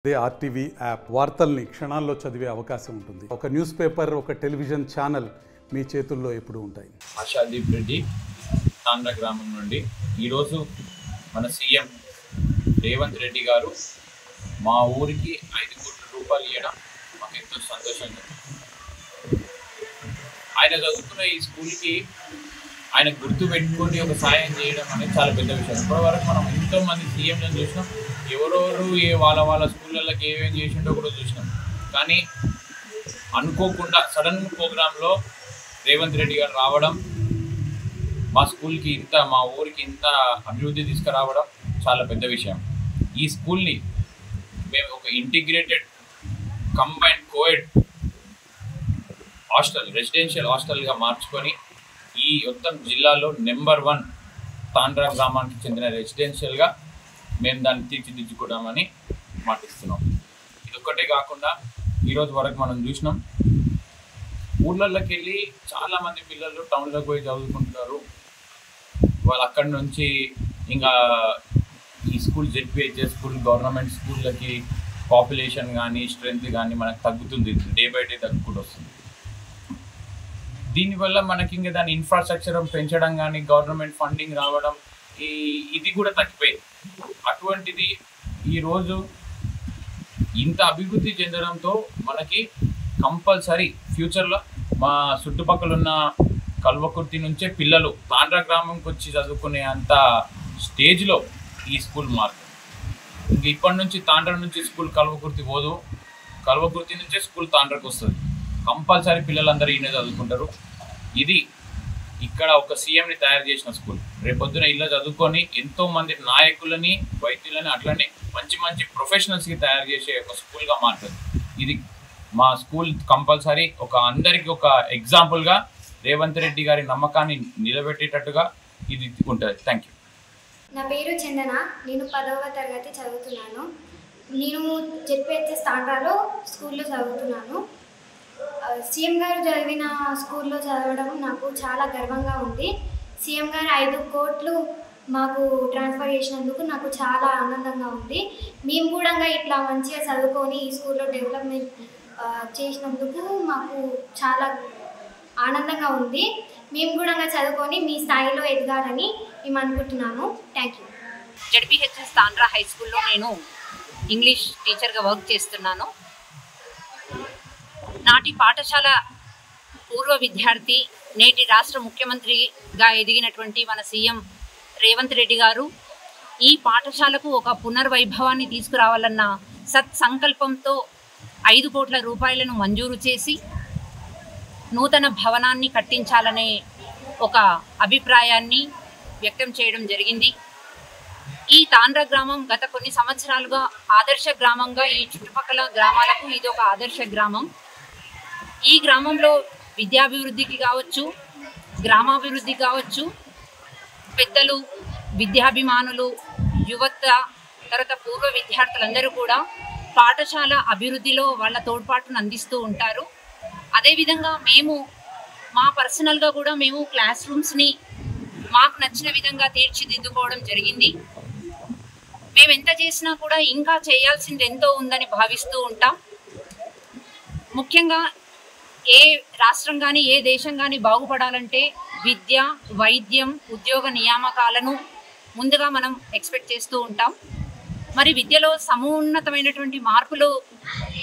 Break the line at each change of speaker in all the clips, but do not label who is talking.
అదే RTV app వార్తల్ని క్షణాల్లో చదివే అవకాశం ఉంటుంది. ఒక న్యూస్ పేపర్, ఒక టెలివిజన్ ఛానల్ మీ చేతుల్లో ఎప్పుడు ఉంటాయి.
ఆశాదీప్ రెడ్డి తాండ్ర గ్రామం నుండి ఈరోజు మన సీఎం రేవంత్ రెడ్డి గారు మా ఊరికి 5 కోట్ల రూపాయలు ఇవ్వడం మాకు ఎంతో సంతోషంగా. ఆయన చదువుకున్న ఈ స్కూల్కి ఆయన గుర్తు పెట్టుకొని ఒక సాయం చేయడం అనేది చాలా పెద్ద విషయం. ఇప్పటివరకు మనం ఎంతోమంది సీఎంలను చూసినాం, ఎవరెవరు వాళ్ళ స్కూళ్ళకి ఏమేమి చేసిండో కూడా చూసినాం. కానీ అనుకోకుండా సడన్ ప్రోగ్రాంలో రేవంత్ రెడ్డి గారు రావడం, మా స్కూల్కి మా ఊరికి ఇంత అభివృద్ధి తీసుకురావడం చాలా పెద్ద విషయం. ఈ స్కూల్ని మేము ఒక integrated combined coed hostel, residential హాస్టల్గా మార్చుకొని ఈ మొత్తం జిల్లాలో నెంబర్ 1 తాండ్ర గ్రామానికి చెందిన రెసిడెన్షియల్గా మేము దాన్ని తీర్చిదిద్దుకోవడామని మాటిస్తున్నాం. ఇదొక్కటే కాకుండా ఈరోజు వరకు మనం చూసినాం, ఊళ్ళల్లోకి వెళ్ళి చాలామంది పిల్లలు టౌన్లోకి పోయి చదువుకుంటున్నారు. వాళ్ళు అక్కడి నుంచి ఇంకా ఈ స్కూల్ జెడ్పీహెచ్ఎస్ స్కూల్, గవర్నమెంట్ స్కూళ్ళకి పాపులేషన్ కానీ స్ట్రెంత్ కానీ మనకు తగ్గుతుంది, డే బై డే తగ్గుకుంటూ వస్తుంది. దీనివల్ల మనకి ఇంకా దాని ఇన్ఫ్రాస్ట్రక్చర్ పెంచడం కానీ గవర్నమెంట్ ఫండింగ్ రావడం ఇది కూడా తగ్గిపోయింది. అటువంటిది ఈరోజు ఇంత అభివృద్ధి చెందడంతో మనకి కంపల్సరీ ఫ్యూచర్లో మా చుట్టుపక్కల ఉన్న కల్వకుర్తి నుంచే పిల్లలు తాండ్ర గ్రామంకి వచ్చి చదువుకునే అంత స్టేజ్లో ఈ స్కూల్ మారుతుంది. ఇంక ఇప్పటి నుంచి తాండ్ర నుంచి స్కూల్ కల్వకుర్తి పోదు, కల్వకుర్తి నుంచే స్కూల్ తాండ్రకు వస్తుంది. కంపల్సరీ పిల్లలందరూ ఈయన చదువుకుంటారు. ఇది ఇక్కడ ఒక సీఎంని తయారు చేసిన స్కూల్. రేపొద్దున ఇలా చదువుకొని ఎంతోమంది నాయకులని, వైద్యులని, అట్లనే మంచి మంచి ప్రొఫెషనల్స్కి తయారు చేసే ఒక స్కూల్గా మారుతుంది. ఇది మా స్కూల్ కంపల్సరీ అందరికీ ఒక ఎగ్జాంపుల్గా రేవంత్ రెడ్డి గారి నమ్మకాన్ని నిలబెట్టేటట్టుగా ఇది ఉంటుంది. Thank you.
నా పేరు చందన, నేను 10వ తరగతి చదువుతున్నాను. నేను జెడ్పీహెచ్ఎస్ తాండ్రాలో స్కూల్లో చదువుతున్నాను. సీఎం గారు చదివిన స్కూల్లో చదవడం నాకు చాలా గర్వంగా ఉంది. సీఎం గారు 5 కోట్లు మాకు ట్రాన్స్ఫర్ చేసినందుకు నాకు చాలా ఆనందంగా ఉంది. మేము కూడా ఇట్లా మంచిగా చదువుకొని ఈ స్కూల్లో డెవలప్మెంట్ చేసినందుకు మాకు చాలా ఆనందంగా ఉంది. మేము కూడా చదువుకొని మీ స్థాయిలో ఎదగాలని మేము అనుకుంటున్నాను. Thank you.
ZPHS Tandra high స్కూల్లో నేను ఇంగ్లీష్ టీచర్గా వర్క్ చేస్తున్నాను. నాటి పాఠశాల పూర్వ విద్యార్థి, నేటి రాష్ట్ర ముఖ్యమంత్రిగా ఎదిగినటువంటి మన సీఎం రేవంత్ రెడ్డి గారు ఈ పాఠశాలకు ఒక పునర్వైభవాన్ని తీసుకురావాలన్న సత్సంకల్పంతో 5 కోట్ల రూపాయలను మంజూరు చేసి నూతన భవనాన్ని కట్టించాలనే ఒక అభిప్రాయాన్ని వ్యక్తం చేయడం జరిగింది. ఈ తాండ్ర గ్రామం గత కొన్ని సంవత్సరాలుగా ఆదర్శ గ్రామంగా ఈ చుట్టుపక్కల గ్రామాలకు ఇది ఒక ఆదర్శ గ్రామం. ఈ గ్రామంలో విద్యాభివృద్ధికి కావచ్చు, గ్రామాభివృద్ధి కావచ్చు, పెద్దలు, విద్యాభిమానులు, యువత, తర్వాత పూర్వ విద్యార్థులందరూ కూడా పాఠశాల అభివృద్ధిలో వాళ్ళ తోడ్పాటును అందిస్తూ ఉంటారు. అదేవిధంగా మేము మా పర్సనల్గా కూడా మేము క్లాస్ రూమ్స్ని మాకు నచ్చిన విధంగా తీర్చిదిద్దుకోవడం జరిగింది. మేము ఎంత చేసినా కూడా ఇంకా చేయాల్సింది ఎంతో ఉందని భావిస్తూ ఉంటాం. ముఖ్యంగా ఏ రాష్ట్రం కానీ ఏ దేశం కానీ బాగుపడాలంటే విద్య, వైద్యం, ఉద్యోగ నియామకాలను ముందుగా మనం ఎక్స్పెక్ట్ చేస్తూ ఉంటాం. మరి విద్యలో సమున్నతమైనటువంటి మార్పులు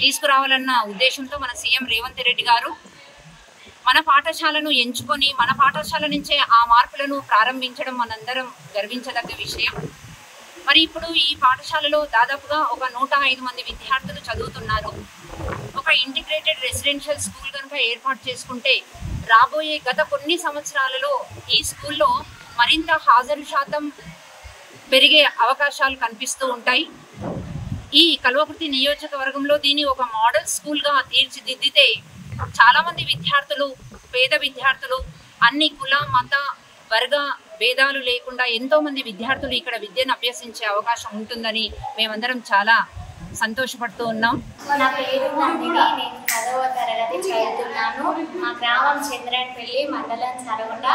తీసుకురావాలన్న ఉద్దేశంతో మన సీఎం రేవంత్ రెడ్డి గారు మన పాఠశాలను ఎంచుకొని మన పాఠశాల నుంచే ఆ మార్పులను ప్రారంభించడం మనందరం గర్వించదగ్గ విషయం. మరి ఇప్పుడు ఈ పాఠశాలలో దాదాపుగా ఒక 105 మంది విద్యార్థులు చదువుతున్నారు. ఒక ఇంటిగ్రేటెడ్ రెసిడెన్షియల్ స్కూల్ కనుక ఏర్పాటు చేసుకుంటే రాబోయే గత కొన్ని సంవత్సరాలలో ఈ స్కూల్లో మరింత హాజరు శాతం పెరిగే అవకాశాలు కనిపిస్తూ ఉంటాయి. ఈ కల్వకుర్తి నియోజకవర్గంలో దీన్ని ఒక మోడల్ స్కూల్గా తీర్చిదిద్దితే చాలామంది విద్యార్థులు, పేద విద్యార్థులు, అన్ని కుల, మత, వర్గ భేదాలు లేకుండా ఎంతోమంది విద్యార్థులు ఇక్కడ విద్యను అభ్యసించే అవకాశం ఉంటుందని మేమందరం చాలా సంతోషపడుతూ ఉన్నాం.
నా పేరు నందిని, నేను
10వ తరగతి చదువుతున్నాను. మా గ్రామం చంద్రన్పల్లి, మండలం సరగొండ.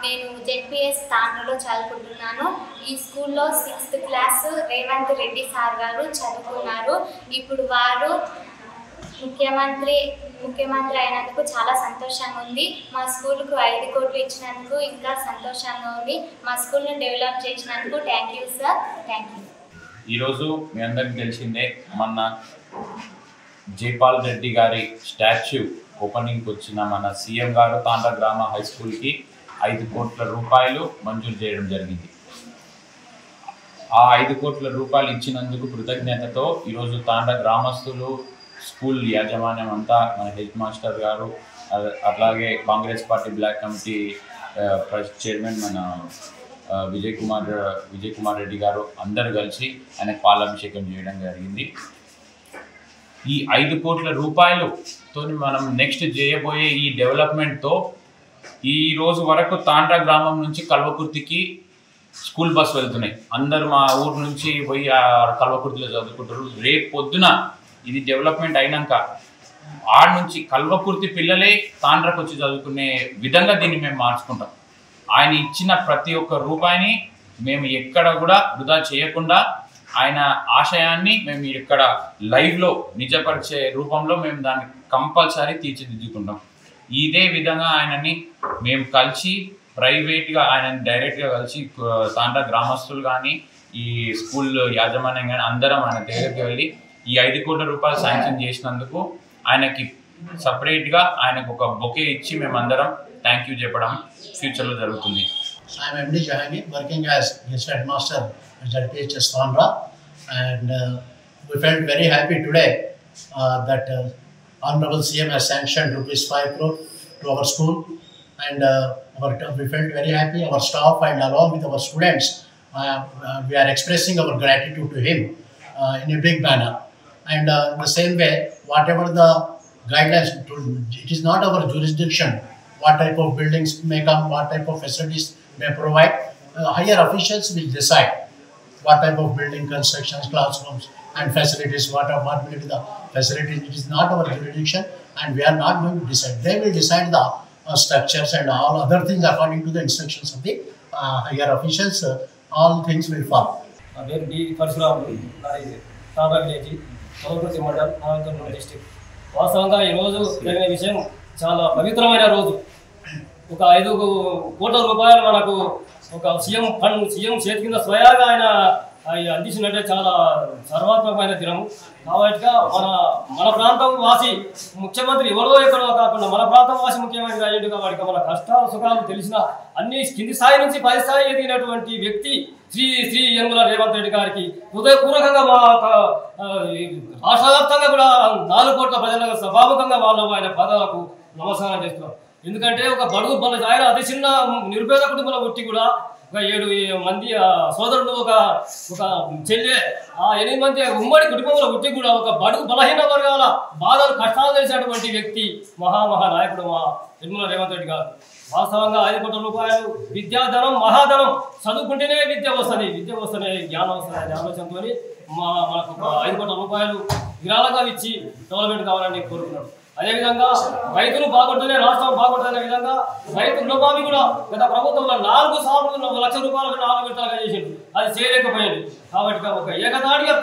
నేను జెడ్పీఎస్ తాండ్రలో చదువుకుంటున్నాను. ఈ స్కూల్లో 6th class Revanth Reddy sir గారు చదువుకున్నారు. ఇప్పుడు వారు ముఖ్యమంత్రి అయినందుకు చాలా సంతోషంగా ఉంది. మా స్కూల్కు 5 కోట్లు ఇచ్చినందుకు ఇంకా సంతోషంగా ఉంది. మా స్కూల్ని డెవలప్ చేసినందుకు thank you sir. Thank you.
ఈరోజు మీ అందరికి తెలిసిందే, మొన్న జైపాల్ రెడ్డి గారి స్టాచ్యూ ఓపెనింగ్కి వచ్చిన మన సీఎం గారు తాండ్ర గ్రామ హై స్కూల్కి 5 కోట్ల రూపాయలు మంజూరు చేయడం జరిగింది. ఆ 5 కోట్ల రూపాయలు ఇచ్చినందుకు కృతజ్ఞతతో ఈరోజు తాండ్ర గ్రామస్తులు, స్కూల్ యాజమాన్యం అంతా, మన హెడ్ మాస్టర్ గారు, అట్లాగే Congress party black committee chairman మన విజయ్ కుమార్ రెడ్డి గారు అందరూ కలిసి ఆయనకు పాలాభిషేకం చేయడం జరిగింది. ఈ 5 కోట్ల రూపాయలతో మనం నెక్స్ట్ చేయబోయే ఈ డెవలప్మెంట్తో ఈ రోజు వరకు తాండ్ర గ్రామం నుంచి కల్వకుర్తికి స్కూల్ బస్ వెళ్తున్నాయి. అందరూ మా ఊరు నుంచి పోయి కల్వకుర్తిలో చదువుకుంటారు. రేపు పొద్దున ఇది డెవలప్మెంట్ అయినాక ఆడ నుంచి కల్వకుర్తి పిల్లలే తాండ్రకు వచ్చి చదువుకునే విధంగా దీన్ని మేము మార్చుకుంటాం. ఆయన ఇచ్చిన ప్రతి ఒక్క రూపాయిని మేము ఎక్కడ కూడా వృధా చేయకుండా ఆయన ఆశయాన్ని మేము ఇక్కడ లైవ్లో నిజపరిచే రూపంలో మేము దాన్ని కంపల్సరీ తీర్చిదిద్దుకుంటాం. ఇదే విధంగా ఆయనని మేము కలిసి ప్రైవేట్గా ఆయనని డైరెక్ట్గా కలిసి తాండ్ర గ్రామస్తులు కానీ ఈ స్కూల్ యాజమాన్యం కానీ అందరం ఆయన దగ్గరికి వెళ్ళి ఈ 5 కోట్ల రూపాయలు శాంక్షన్ చేసినందుకు ఆయనకి సపరేట్గా ఆయనకు ఒక బొకే ఇచ్చి మేమందరం థ్యాంక్ యూ చెప్పడం ఫ్యూచర్లో జరుగుతుంది.
I am MD Jahangir, working as guest headmaster at JPHS Tandra, and we felt very happy today that Honorable CM has sanctioned ₹5 crore to our school, and we felt very happy. Our staff and along with our students, we are expressing our gratitude to him in a big manner. And the same way, whatever the guidelines, it is not our jurisdiction what type of buildings may come, what type of facilities may provide. Higher officials will decide what type of building constructions, classrooms and facilities, what will be the facilities. It is not our jurisdiction and we are not going to decide. They will decide the structures and all other things according to the instructions of the higher officials. All things will follow.
వాస్తవంగా ఈరోజు జరిగిన విషయం చాలా పవిత్రమైన రోజు. ఒక 5 కోట్ల రూపాయలు మనకు ఒక సీఎం చేతి కింద స్వయాగా ఆయన అందించినట్టే చాలా సర్వాత్మకమైన దినం. కాబట్టి మన ప్రాంతం వాసి ముఖ్యమంత్రి ఎవరో ఎక్కడో కాకుండా మన ప్రాంతం వాసి ముఖ్యమంత్రి అయ్యేది. కాబట్టి మన కష్టాలు సుఖాలు తెలిసిన అన్ని కింది స్థాయి నుంచి పై స్థాయి ఎదిగినటువంటి వ్యక్తి శ్రీ యనమల రేవంత్ రెడ్డి గారికి హృదయపూర్వకంగా మా రాష్ట్ర వ్యాప్తంగా కూడా 4 కోట్ల ప్రజలకు సభాముఖంగా ఆయన పదాలకు నమస్కారం చేస్తున్నాం. ఎందుకంటే ఒక బడుగు ఆయన అతి చిన్న నిరుపేద కుటుంబంలో పుట్టి కూడా ఒక 7 మంది సోదరులు, ఒక చెల్లె, 8 మంది ఉమ్మడి కుటుంబంలో పుట్టి కూడా ఒక బడుగు బలహీన వర్గాల బాధలు కష్టాలు తెలిసినటువంటి వ్యక్తి మహానాయకుడు మా యనమల రేవంత్ రెడ్డి గారు. వాస్తవంగా 5 కోట్ల రూపాయలు విద్యాధనం మహాధనం, చదువుకుంటేనే విద్య వస్తేనే జ్ఞానం వస్తుంది అనే ఆలోచనతో మనకు 5 కోట్ల రూపాయలు విరాళంగా ఇచ్చి డెవలప్మెంట్ కావాలని కోరుకున్నాడు. అదేవిధంగా రైతులు బాగుంటేనే రాష్ట్రం బాగుంటుందనే విధంగా రైతు రుణమాఫీ కూడా గత ప్రభుత్వంలో 4 సార్లు 1 లక్ష రూపాయలకు 4 విడతలుగా చేసింది. అది చేయలేకపోయింది. కాబట్టి ఒక ఏకదాడిగా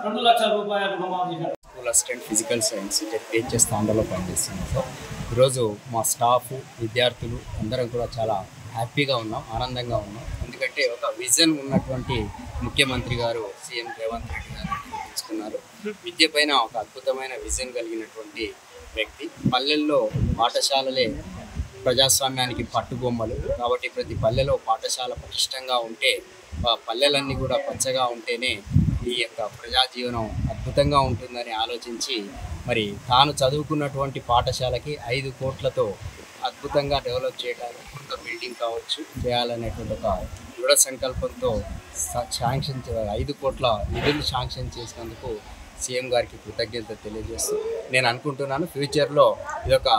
2 లక్షల రూపాయలు రుణమాఫీ.
School assistant physical science ZPHS తాండ్రలో పనిచేస్తున్నాం సార్. ఈరోజు మా స్టాఫ్, విద్యార్థులు అందరం కూడా చాలా హ్యాపీగా ఉన్నాం, ఆనందంగా ఉన్నాం. ఎందుకంటే ఒక విజన్ ఉన్నటువంటి ముఖ్యమంత్రి గారు సీఎం రేవంత్ రెడ్డి గారు తీసుకున్నారు. విద్య పైన ఒక అద్భుతమైన విజన్ కలిగినటువంటి వ్యక్తి. పల్లెల్లో పాఠశాలలే ప్రజాస్వామ్యానికి పట్టుబొమ్మలు. కాబట్టి ప్రతి పల్లెలో పాఠశాల పటిష్టంగా ఉంటే, పల్లెలన్నీ కూడా పచ్చగా ఉంటేనే ఈ యొక్క ప్రజాజీవనం అద్భుతంగా ఉంటుందని ఆలోచించి మరి తాను చదువుకున్నటువంటి పాఠశాలకి 5 కోట్లతో అద్భుతంగా డెవలప్ చేయడానికి కొంత బిల్డింగ్ కావచ్చు చేయాలనేటువంటి ఒక దృఢ సంకల్పంతో 5 కోట్ల నిధులు శాంక్షన్ చేసినందుకు సీఎం గారికి కృతజ్ఞత తెలియజేస్తూ నేను అనుకుంటున్నాను ఫ్యూచర్లో ఇదొక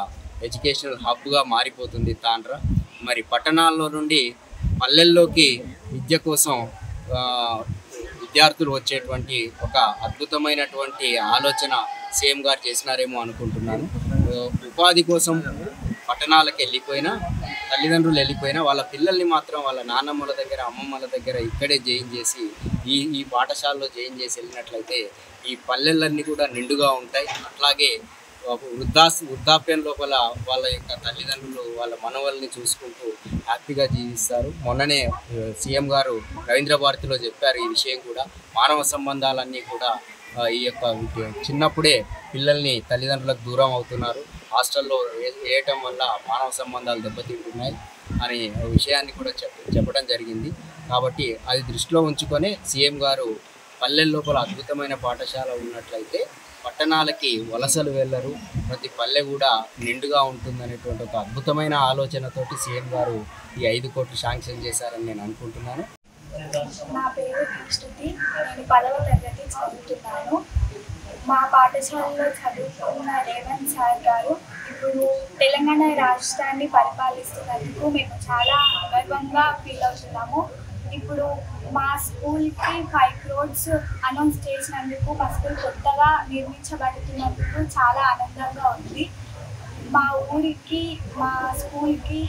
ఎడ్యుకేషనల్ హబ్గా మారిపోతుంది తాండ్ర. మరి పట్టణాల్లో నుండి పల్లెల్లోకి విద్య కోసం విద్యార్థులు వచ్చేటువంటి ఒక అద్భుతమైనటువంటి ఆలోచన సీఎం గారు చేసినారేమో అనుకుంటున్నాను. ఉపాధి కోసం పట్టణాలకు వెళ్ళిపోయినా, తల్లిదండ్రులు వెళ్ళిపోయినా వాళ్ళ పిల్లల్ని మాత్రం వాళ్ళ నాన్నమ్మల దగ్గర, అమ్మమ్మల దగ్గర ఇక్కడే జాయిన్ చేసి ఈ పాఠశాలలో జాయిన్ చేసి వెళ్ళినట్లయితే ఈ పల్లెలన్నీ కూడా నిండుగా ఉంటాయి. అట్లాగే వృద్ధాప్యం లోపల వాళ్ళ యొక్క తల్లిదండ్రులు వాళ్ళ మనవల్ని చూసుకుంటూ హ్యాపీగా జీవిస్తారు. మొన్ననే సీఎం గారు రవీంద్ర భారతిలో చెప్పారు ఈ విషయం కూడా. మానవ సంబంధాలన్నీ కూడా ఈ యొక్క చిన్నప్పుడే పిల్లల్ని తల్లిదండ్రులకు దూరం అవుతున్నారు, హాస్టల్లో వేయటం వల్ల మానవ సంబంధాలు దెబ్బతింటున్నాయి అనే విషయాన్ని కూడా చెప్పడం జరిగింది. కాబట్టి అది దృష్టిలో ఉంచుకొని సీఎం గారు పల్లెల లోపల అద్భుతమైన పాఠశాల ఉన్నట్లయితే పట్టణాలకి వలసలు వెళ్ళరు, ప్రతి పల్లె కూడా నిండుగా ఉంటుందనేటువంటి ఒక అద్భుతమైన ఆలోచనతోటి సీఎం గారు ఈ 5 కోట్లు శాంక్షన్ చేశారని నేను అనుకుంటున్నాను.
నా పేరు శృతి, నేను 10వ తరగతి చదువుతున్నాను. మా పాఠశాలలో చదువుతున్న రేవంత్ సార్ గారు ఇప్పుడు తెలంగాణ రాష్ట్రాన్ని పరిపాలిస్తున్నందుకు మేము చాలా గర్వంగా ఫీల్ అవుతున్నాము. ఇప్పుడు మా స్కూల్కి 5 crores అనౌన్స్ చేసినందుకు, మా స్కూల్ కొత్తగా నిర్మించబడుతున్నందుకు చాలా ఆనందంగా ఉంది. మా ఊరికి, మా స్కూల్కి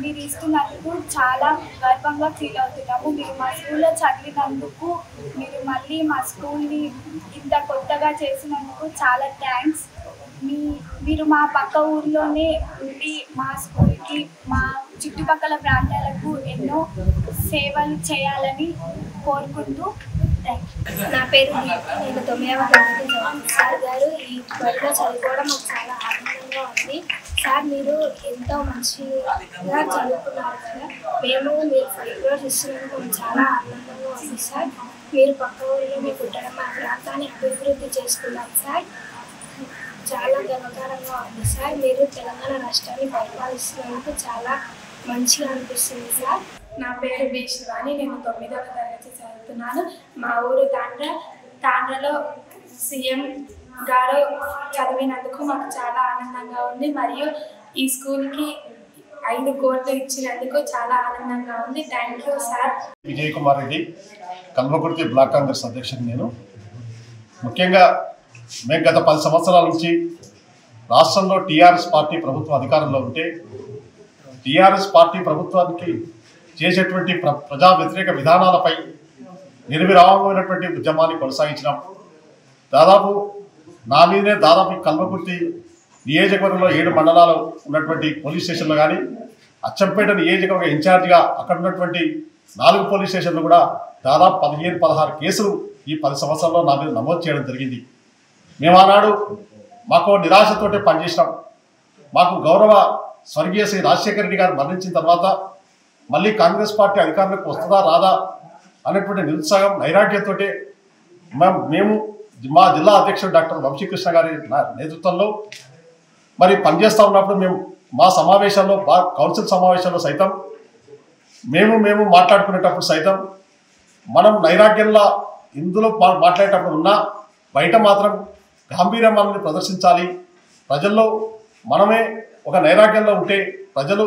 మీరు ఇస్తున్నందుకు చాలా గర్వంగా ఫీల్ అవుతున్నాము. మీరు మా స్కూల్లో చదివినందుకు, మీరు మళ్ళీ మా స్కూల్ని ఇంత కొత్తగా చేసినందుకు చాలా థ్యాంక్స్. మీరు మా పక్క ఊర్లోనే ఉండి మా స్కూల్కి, మా చుట్టుపక్కల ప్రాంతాలకు ఎన్నో సేవలు చేయాలని కోరుకుంటూ
నా పేరు నేను 9వ తరగతి చదువుతున్నాను. సార్ గారు ఈ బడిలో చదువుకోవడం మాకు చాలా ఆనందంగా ఉంది. సార్ మీరు ఎంతో మంచిగా చదువుకున్నారు కదా, మీరు 5 crores ఇస్తున్నందుకు మాకు చాలా ఆనందంగా ఉంది సార్. మీరు పక్క ఊరిలో మీ పుట్టడం, మా ప్రాంతాన్ని అభివృద్ధి చేసుకున్నారు సార్. చాలా గర్వకారంగా ఉంది సార్. మీరు తెలంగాణ రాష్ట్రాన్ని పరిపాలిస్తున్నందుకు చాలా మంచిగా అనిపిస్తుంది సార్.
నా పేరు బి శివాని, నేను 9వ తరగతి చదువుతున్నాను. మా ఊరు తాండ్రలో సీఎం గారు చదివినందుకు మాకు చాలా ఆనందంగా ఉంది. మరియు ఈ స్కూల్కి 5 కోట్లు ఇచ్చినందుకు చాలా ఆనందంగా ఉంది. Thank you sir.
Vijay Kumar Reddy, Kalwakurthy block Congress అధ్యక్షుడు. నేను ముఖ్యంగా మేము గత 10 సంవత్సరాల నుంచి రాష్ట్రంలో టీఆర్ఎస్ పార్టీ ప్రభుత్వం అధికారంలో ఉంటే టీఆర్ఎస్ పార్టీ ప్రభుత్వానికి చేసేటువంటి ప్రజా వ్యతిరేక విధానాలపై నిర్విరామమైనటువంటి ఉద్యమాన్ని కొనసాగించినాం. దాదాపు నా మీదే కల్వకుర్తి నియోజకవర్గంలో 7 మండలాలు ఉన్నటువంటి పోలీస్ స్టేషన్లు కానీ, అచ్చంపేట నియోజకవర్గ ఇన్ఛార్జిగా అక్కడ ఉన్నటువంటి 4 పోలీస్ స్టేషన్లు కూడా దాదాపు 15-16 కేసులు ఈ 10 సంవత్సరాల్లో నా మీద నమోదు చేయడం జరిగింది. మేము ఆనాడు మాకు నిరాశతోటే పనిచేసినాం. మాకు గౌరవ స్వర్గీయ శ్రీ రాజశేఖర రెడ్డి గారు మరణించిన తర్వాత మళ్ళీ కాంగ్రెస్ పార్టీ అధికారంలోకి వస్తుందా రాదా అనేటువంటి నిరుత్సాహం, నైరాగ్యంతో మేము మా జిల్లా అధ్యక్షుడు డాక్టర్ వంశీకృష్ణ గారి నేతృత్వంలో మరి పనిచేస్తూ ఉన్నప్పుడు మేము మా సమావేశాల్లో, కౌన్సిల్ సమావేశాల్లో సైతం మేము మాట్లాడుకునేటప్పుడు సైతం మనం నైరాగ్యంలో ఇందులో మాట్లాడేటప్పుడు ఉన్నా బయట మాత్రం గాంభీర్యాన్ని ప్రదర్శించాలి. ప్రజల్లో మనమే ఒక నైరాగ్యంలో ఉంటే ప్రజలు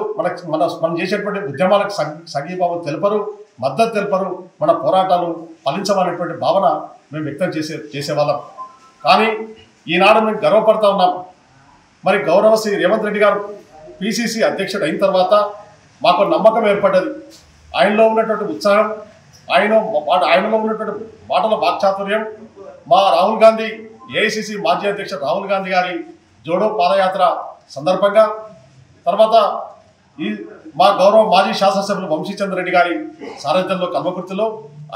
మనం చేసేటువంటి ఉద్యమాలకు సంఘీభావం తెలుపరు, మద్దతు తెలుపరు, మన పోరాటాలు ఫలించమనేటువంటి భావన మేము వ్యక్తం చేసేవాళ్ళం. కానీ ఈనాడు మేము గర్వపడతా ఉన్నాం. మరి గౌరవ శ్రీ రేవంత్ రెడ్డి గారు పిసిసి అధ్యక్షుడు అయిన తర్వాత మాకు నమ్మకం ఏర్పడ్డది. ఆయనలో ఉన్నటువంటి ఉత్సాహం, ఆయనలో ఉన్నటువంటి మాటల వాక్చాతుర్యం, మా రాహుల్ గాంధీ ఏఐసిసి మాజీ అధ్యక్షుడు రాహుల్ గాంధీ గారి జోడో పాదయాత్ర సందర్భంగా, తర్వాత మా గౌరవ మాజీ శాసనసభ్యులు వంశీచంద్ర రెడ్డి గారి సారథ్యంలో కల్వకుర్తిలో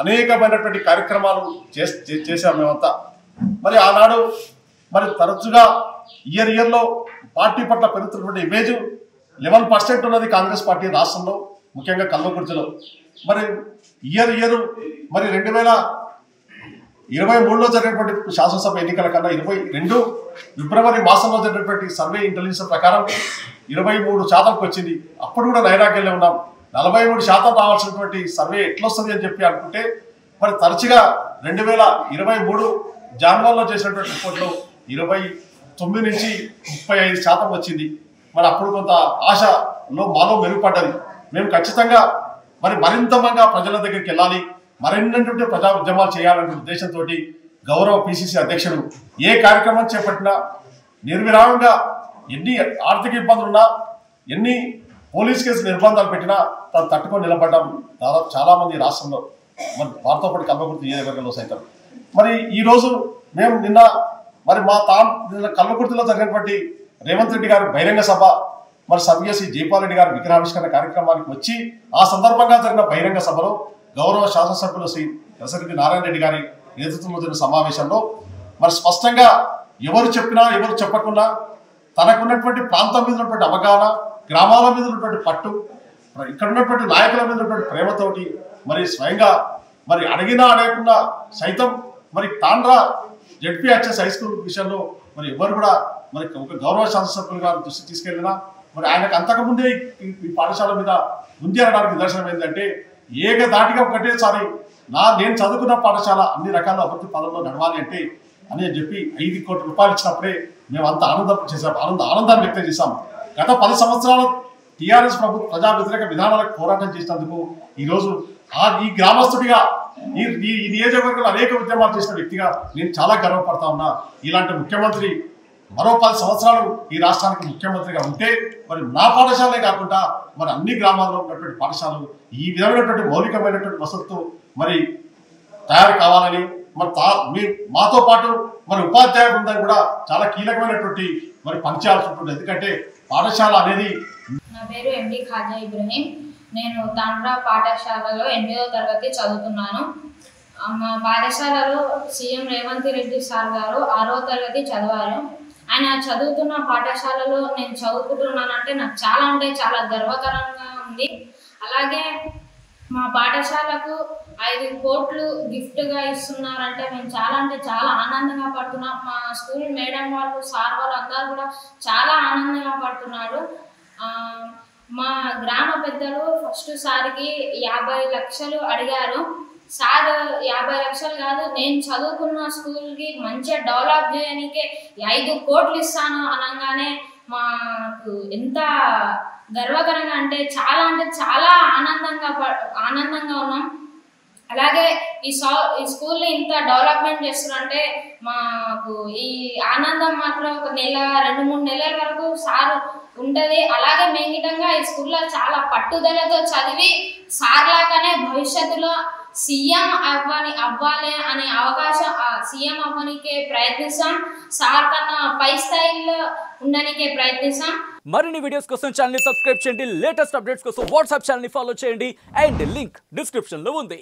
అనేకమైనటువంటి కార్యక్రమాలు చేశాం మేమంతా. మరి ఆనాడు తరచుగా ఇయర్లో పార్టీ పట్ల పెరుగుతున్నటువంటి ఇమేజ్ 11% ఉన్నది కాంగ్రెస్ పార్టీ రాష్ట్రంలో, ముఖ్యంగా కల్వకుర్తిలో. మరి ఇయర్ 2023లో జరిగినటువంటి శాసనసభ ఎన్నికల కన్నా 22 ఫిబ్రవరి మాసంలో జరిగినటువంటి సర్వే ఇంటెలిజెన్స్ ప్రకారం 23% వచ్చింది. అప్పుడు కూడా నైరాగ్యంలో ఉన్నాం. 43% రావాల్సినటువంటి సర్వే ఎట్లొస్తుంది అని చెప్పి అనుకుంటే మరి తరచుగా 2023 జనవరిలో చేసినటువంటి రిపోర్ట్లో 29 నుంచి 35% వచ్చింది. మరి అప్పుడు కొంత ఆశలో మాలో మెరుగుపడ్డది. మేము ఖచ్చితంగా మరింత మంగా ప్రజల దగ్గరికి వెళ్ళాలి, మరెన్నటువంటి ప్రజా ఉద్యమాలు చేయాలనే ఉద్దేశంతో గౌరవ పిసిసి అధ్యక్షుడు ఏ కార్యక్రమం చేపట్టినా నిర్విరామంగా ఎన్ని ఆర్థిక ఇబ్బందులున్నా ఎన్ని పోలీస్ కేసు నిర్బంధాలు పెట్టినా తను తట్టుకొని నిలబడ్డం దాదాపు చాలామంది రాష్ట్రంలో మరి వారితో పాటు కల్వకుర్తి నియోజకవర్గంలో సైతం. మరి ఈరోజు మేము నిన్న కల్వకుర్తిలో జరిగినటువంటి రేవంత్ రెడ్డి గారి బహిరంగ సభ మరి సభ్యసి జైపాల్ రెడ్డి గారి విగ్రహావిష్కరణ కార్యక్రమానికి వచ్చి ఆ సందర్భంగా జరిగిన బహిరంగ సభలో గౌరవ శాసనసభ్యులు శ్రీ దశరెడ్డి నారాయణ రెడ్డి గారి నేతృత్వంలో జరిగిన సమావేశంలో మరి స్పష్టంగా ఎవరు చెప్పినా ఎవరు చెప్పకున్నా తనకున్నటువంటి ప్రాంతం మీద ఉన్నటువంటి అవగాహన, గ్రామాల మీద ఉన్నటువంటి పట్టు, ఇక్కడ ఉన్నటువంటి నాయకుల మీద ఉన్నటువంటి ప్రేమతోటి మరి స్వయంగా మరి అడిగినా అడగకుండా సైతం మరి తాండ్రా జెడ్పీహెచ్ఎస్ హై స్కూల్ విషయంలో మరి ఎవరు కూడా మరి ఒక గౌరవ శాసనసభ్యులు గారు దృష్టి తీసుకెళ్ళినా మరి ఆయనకు అంతకుముందే ఈ పాఠశాల మీద ఉంది అనడానికి నిదర్శనం ఏంటంటే ఏకదాటిగా ఒకటేసారి నేను చదువుకున్న పాఠశాల అన్ని రకాల అభివృద్ధి పదంలో నడవాలి అంటే అని చెప్పి 5 కోట్ల రూపాయలు ఇచ్చినప్పుడే మేము అంత ఆనందాన్ని వ్యక్తం చేశాం. గత 10 సంవత్సరాలు టీఆర్ఎస్ ప్రభుత్వ ప్రజా వ్యతిరేక విధానాలకు పోరాటం చేసినందుకు ఈరోజు ఈ గ్రామస్తుడిగా ఈ నియోజకవర్గంలో అనేక ఉద్యమాలు చేసిన వ్యక్తిగా నేను చాలా గర్వపడతా ఉన్నా. ఇలాంటి ముఖ్యమంత్రి మరో 10 సంవత్సరాలు ఈ రాష్ట్రానికి ముఖ్యమంత్రిగా ఉంటే మరి నా పాఠశాలే కాకుండా మరి అన్ని గ్రామాల్లో ఉన్నటువంటి పాఠశాలలు ఈ విధమైనటువంటి మౌలికమైనటువంటి వసతులతో మరి తయారు కావాలని మరి మాతో పాటు మరి ఉపాధ్యాయ బృందం కూడా చాలా కీలకమైనటువంటి మరి పనిచేయాల్సి ఉంటుంది. ఎందుకంటే పాఠశాల అనేది.
నా పేరు ఎండి ఖాజా ఇబ్రహీం. నేను తాండ్రా పాఠశాలలో 8వ తరగతి చదువుతున్నాను. మా పాఠశాలలో సీఎం రేవంత్ రెడ్డి సార్ గారు 6వ తరగతి చదివారు. ఆయన చదువుతున్న పాఠశాలలో నేను చదువుకుంటున్నానంటే నాకు చాలా అంటే చాలా గర్వకరంగా ఉంది. అలాగే మా పాఠశాలకు 5 కోట్లు గిఫ్ట్గా ఇస్తున్నారంటే మేము చాలా అంటే చాలా ఆనందంగా పడుతున్నాం. మా స్కూల్ మేడం వాళ్ళు, సార్ వాళ్ళు అందరూ కూడా చాలా ఆనందంగా పడుతున్నారు. మా గ్రామ పెద్దలు ఫస్ట్ సార్కి 50 లక్షలు అడిగారు. సార్ 50 లక్షలు కాదు, నేను చదువుకున్న స్కూల్కి మంచిగా డెవలప్ చేయడానికే 5 కోట్లు ఇస్తాను అనగానే మాకు ఎంత గర్వకరంగా అంటే చాలా ఆనందంగా ఉన్నాం. అలాగే ఈ స్కూల్ని ఇంత డెవలప్మెంట్ చేస్తున్నారంటే మాకు ఈ ఆనందం మాత్రం ఒక నెల 2-3 నెలల వరకు సార్ ఉంటుంది. అలాగే మేంగిటంగా ఈ స్కూల్లో చాలా పట్టుదలతో చదివి సార్ లాగానే భవిష్యత్తులో సీఎం అవ్వాలి అనే అవకాశం సీఎం అవ్వడానికే ప్రయత్నిస్తాం. సార్ కన్నా పై స్థాయిలో ఉండడానికే ప్రయత్నిస్తాం.
మరిన్ని వీడియోస్ కోసం ఛానల్ ని సబ్స్క్రైబ్ చేయండి. లేటెస్ట్ అప్డేట్స్ కోసం వాట్సాప్ ఛానల్ ని ఫాలో చేయండి. అండ్ లింక్ డిస్క్రిప్షన్ లో ఉంది.